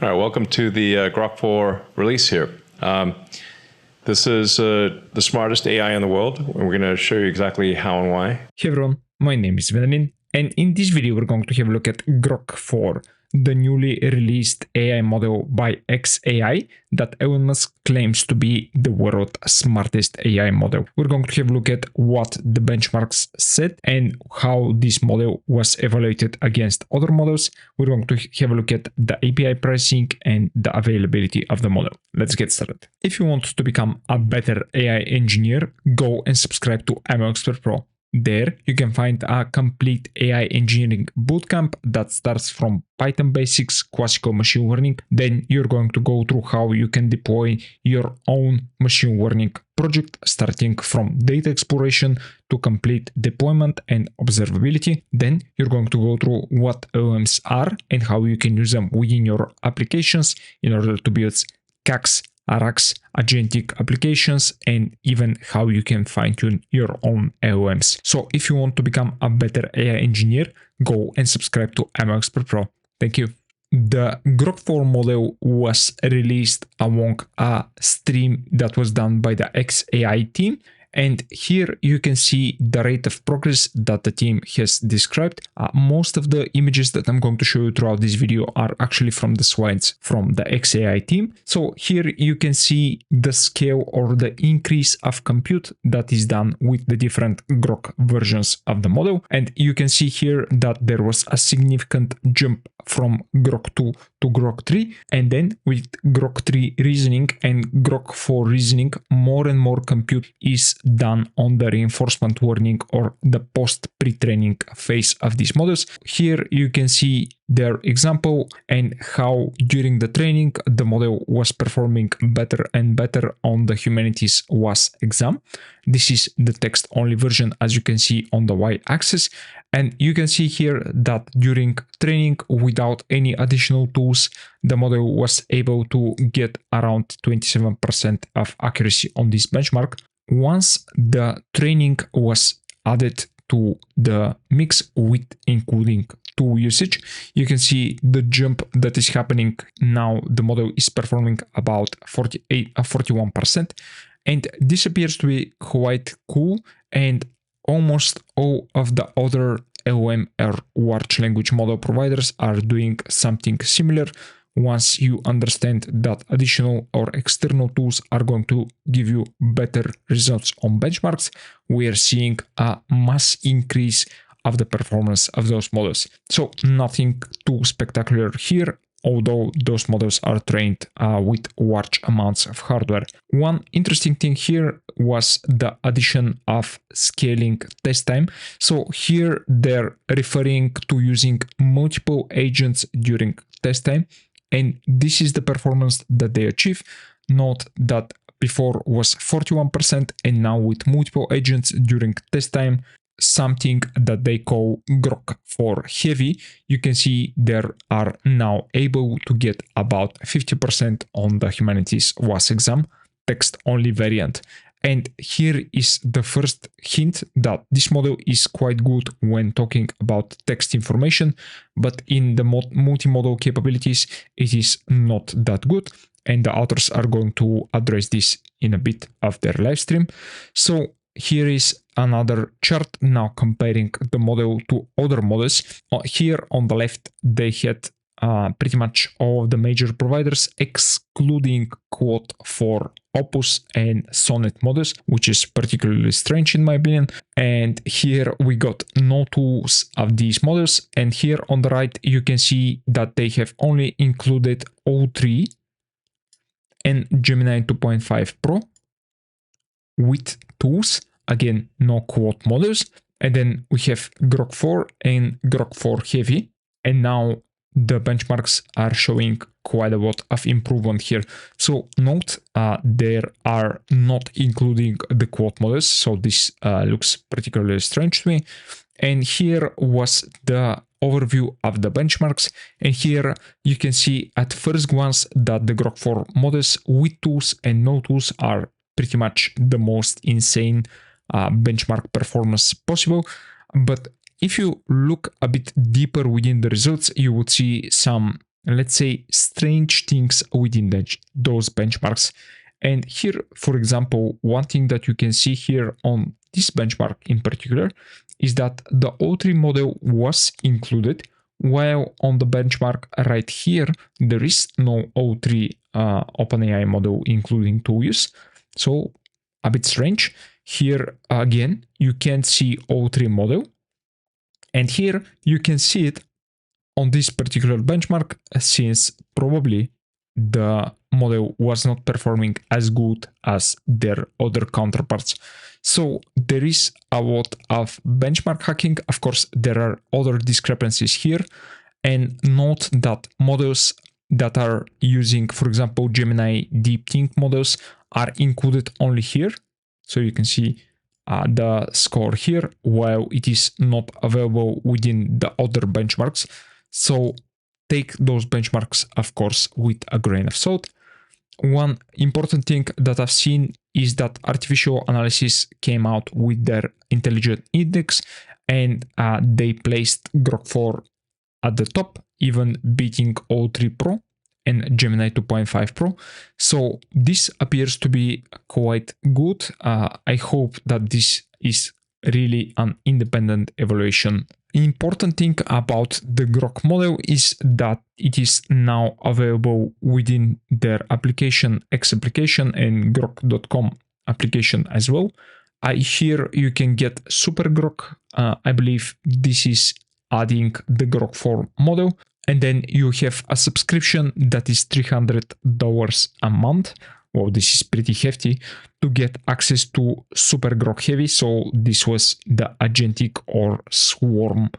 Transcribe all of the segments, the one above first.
All right, welcome to the Grok 4 release here. This is the smartest AI in the world, and we're going to show you exactly how and why. Hey everyone, my name is Benjamin, and in this video we're going to have a look at Grok 4, the newly released AI model by xAI that Elon Musk claims to be the world's smartest AI model. We're going to have a look at what the benchmarks said and how this model was evaluated against other models. We're going to have a look at the API pricing and the availability of the model. Let's get started. If you want to become a better AI engineer, go and subscribe to ML Expert Pro. There, you can find a complete AI engineering bootcamp that starts from Python basics, classical machine learning. Then you're going to go through how you can deploy your own machine learning project, starting from data exploration to complete deployment and observability. Then you're going to go through what LLMs are and how you can use them within your applications in order to build CACs, RACs, agentic applications, and even how you can fine-tune your own LLMs. So if you want to become a better AI engineer, go and subscribe to ML Expert Pro. Thank you. The Grok 4 model was released along a stream that was done by the xAI team. And here you can see the rate of progress that the team has described. Most of the images that I'm going to show you throughout this video are actually from the slides from the xAI team. So here you can see the scale or the increase of compute that is done with the different Grok versions of the model. And you can see here that there was a significant jump from Grok 2 to Grok 3. And then with Grok 3 reasoning and Grok 4 reasoning, more and more compute is done on the reinforcement learning or the post pre-training phase of these models. Here you can see their example and how during the training the model was performing better and better on the humanities WAS exam. This is the text only version, as you can see on the y-axis, and you can see here that during training without any additional tools the model was able to get around 27% of accuracy on this benchmark. Once the training was added to the mix with including tool usage, you can see the jump that is happening now. The model is performing about 41%, and this appears to be quite cool, and almost all of the other LLM or large language model providers are doing something similar. Once you understand that additional or external tools are going to give you better results on benchmarks, we are seeing a mass increase of the performance of those models. So nothing too spectacular here, although those models are trained with large amounts of hardware. One interesting thing here was the addition of scaling test time. So here they're referring to using multiple agents during test time. And this is the performance that they achieve. Note that before was 41%, and now with multiple agents during test time, something that they call Grok 4 heavy, you can see they are now able to get about 50% on the humanities WAS exam text only variant. And here is the first hint that this model is quite good when talking about text information, but in the multi-modal capabilities, it is not that good. And the authors are going to address this in a bit of their live stream. So here is another chart now comparing the model to other models. Here on the left, they had pretty much all of the major providers, excluding Quote for Opus and Sonnet models, which is particularly strange in my opinion. And here we got no tools of these models. And here on the right, you can see that they have only included O3 and Gemini 2.5 Pro with tools. Again, no Quote models. And then we have Grok 4 and Grok 4 Heavy. And now the benchmarks are showing quite a lot of improvement here. So note, there are not including the Quote models. So this looks particularly strange to me. And here was the overview of the benchmarks. And here you can see at first glance that the Grok 4 models with tools and no tools are pretty much the most insane benchmark performance possible. But if you look a bit deeper within the results, you would see some let's say, strange things within those benchmarks. And here, for example, one thing that you can see here on this benchmark in particular is that the O3 model was included, while on the benchmark right here, there is no O3 OpenAI model including tool use. So a bit strange. Here again, you can see O3 model. And here you can see it on this particular benchmark, since probably the model was not performing as good as their other counterparts. So there is a lot of benchmark hacking. Of course, there are other discrepancies here. And note that models that are using, for example, Gemini Deep Think models are included only here. So you can see the score here, while it is not available within the other benchmarks. So take those benchmarks, of course, with a grain of salt. One important thing that I've seen is that Artificial Analysis came out with their intelligent index, and they placed Grok 4 at the top, even beating O3 Pro and Gemini 2.5 Pro. So this appears to be quite good. I hope that this is really an independent evaluation. Important thing about the Grok model is that it is now available within their application, X application, and grok.com application as well. Here you can get Super Grok. I believe this is adding the Grok 4 model. And then you have a subscription that is $300 a month. Well, this is pretty hefty to get access to Super Grok Heavy. So this was the agentic or swarm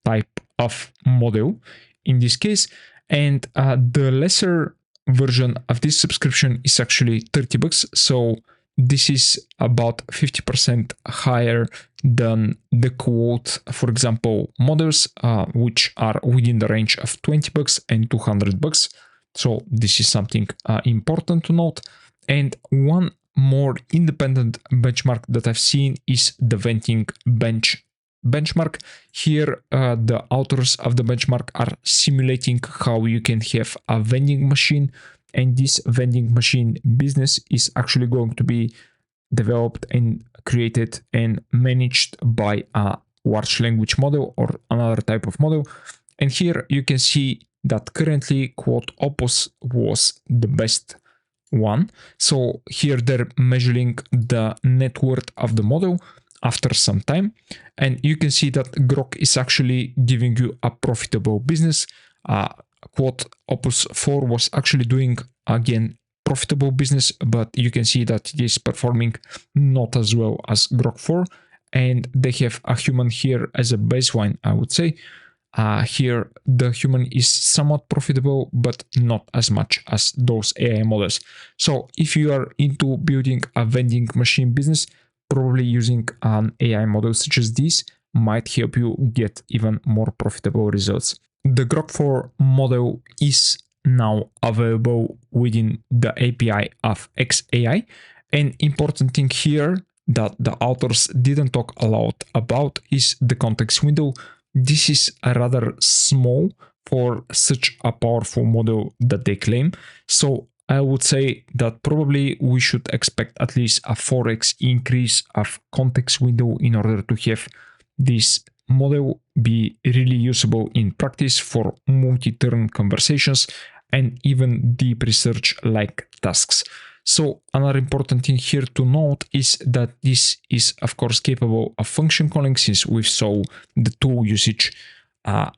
type of model in this case. And the lesser version of this subscription is actually $30. So this is about 50% higher than the quote, for example, models, which are within the range of $20 and $200. So this is something important to note. And one more independent benchmark that I've seen is the venting benchmark. Here, the authors of the benchmark are simulating how you can have a vending machine, and this vending machine business is actually going to be developed and created and managed by a large language model or another type of model. And here you can see that currently quote Opus was the best one. So here they're measuring the net worth of the model after some time, and you can see that Grok is actually giving you a profitable business. Quote Opus 4 was actually doing again profitable business, but you can see that it is performing not as well as Grok 4, and they have a human here as a baseline, I would say. Here the human is somewhat profitable, but not as much as those AI models. So if you are into building a vending machine business, probably using an AI model such as this might help you get even more profitable results. The Grok 4 model is now available within the API of xAI. An important thing here that the authors didn't talk a lot about is the context window. This is rather small for such a powerful model that they claim. So I would say that probably we should expect at least a 4x increase of context window in order to have this model be really usable in practice for multi-turn conversations and even deep research like tasks. So another important thing here to note is that this is of course capable of function calling, since we saw the tool usage,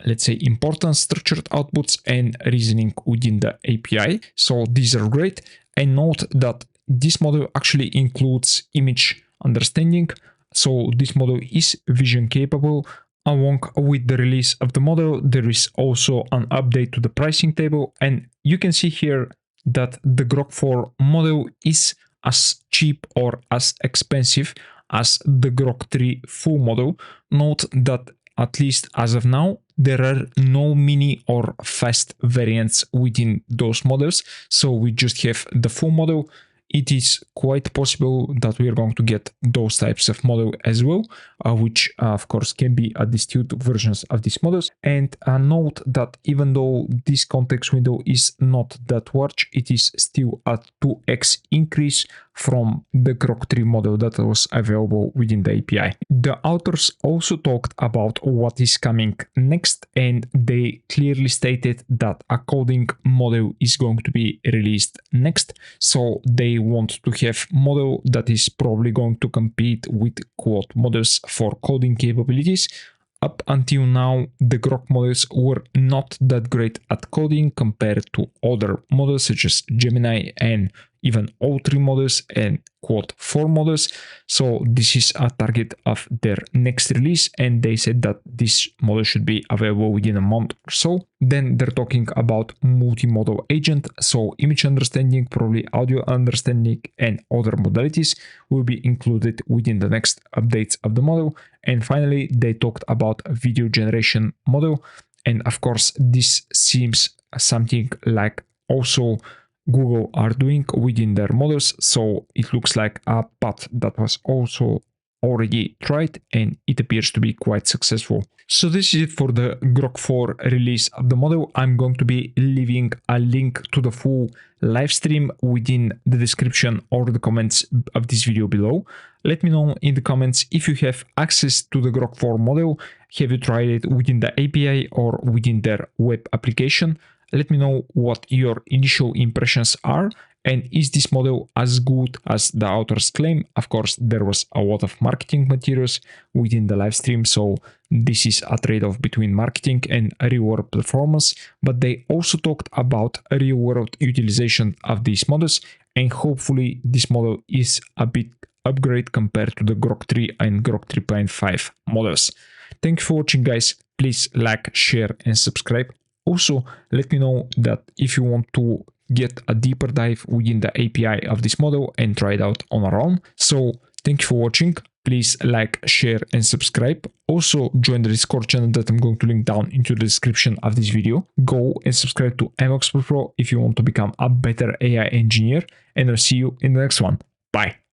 let's say important structured outputs and reasoning within the API. So these are great. And note that this model actually includes image understanding. So this model is vision capable. Along with the release of the model, there is also an update to the pricing table. And you can see here that the Grok 4 model is as cheap or as expensive as the Grok 3 full model. Note that at least as of now, there are no mini or fast variants within those models. So we just have the full model. it is quite possible that we are going to get those types of model as well, which of course can be distilled versions of these models. And note that even though this context window is not that large, it is still a 2x increase from the Grok 3 model that was available within the API. The authors also talked about what is coming next, and they clearly stated that a coding model is going to be released next. So they want to have model that is probably going to compete with quote models for coding capabilities. Up until now, the Grok models were not that great at coding compared to other models such as Gemini and even O3 models and quote 4 models. So this is a target of their next release, and they said that this model should be available within a month or so. Then they're talking about multi-modal agent, so image understanding, probably audio understanding, and other modalities will be included within the next updates of the model. And finally, they talked about a video generation model, and of course this seems something like also Google are doing within their models, so it looks like a path that was also already tried and it appears to be quite successful. So this is it for the Grok 4 release of the model. I'm going to be leaving a link to the full live stream within the description or the comments of this video below. Let me know in the comments if you have access to the Grok 4 model. Have you tried it within the API or within their web application? Let me know what your initial impressions are, and is this model as good as the authors claim? Of course, there was a lot of marketing materials within the live stream, so this is a trade-off between marketing and real-world performance, but they also talked about real-world utilization of these models, and hopefully this model is a bit upgrade compared to the Grok 3 and Grok 3.5 models. Thank you for watching, guys. Please like, share, and subscribe. Also, let me know that if you want to get a deeper dive within the API of this model and try it out on our own. So thank you for watching. Please like, share, and subscribe. Also, join the Discord channel that I'm going to link down into the description of this video. Go and subscribe to MXpert Pro if you want to become a better AI engineer. And I'll see you in the next one. Bye.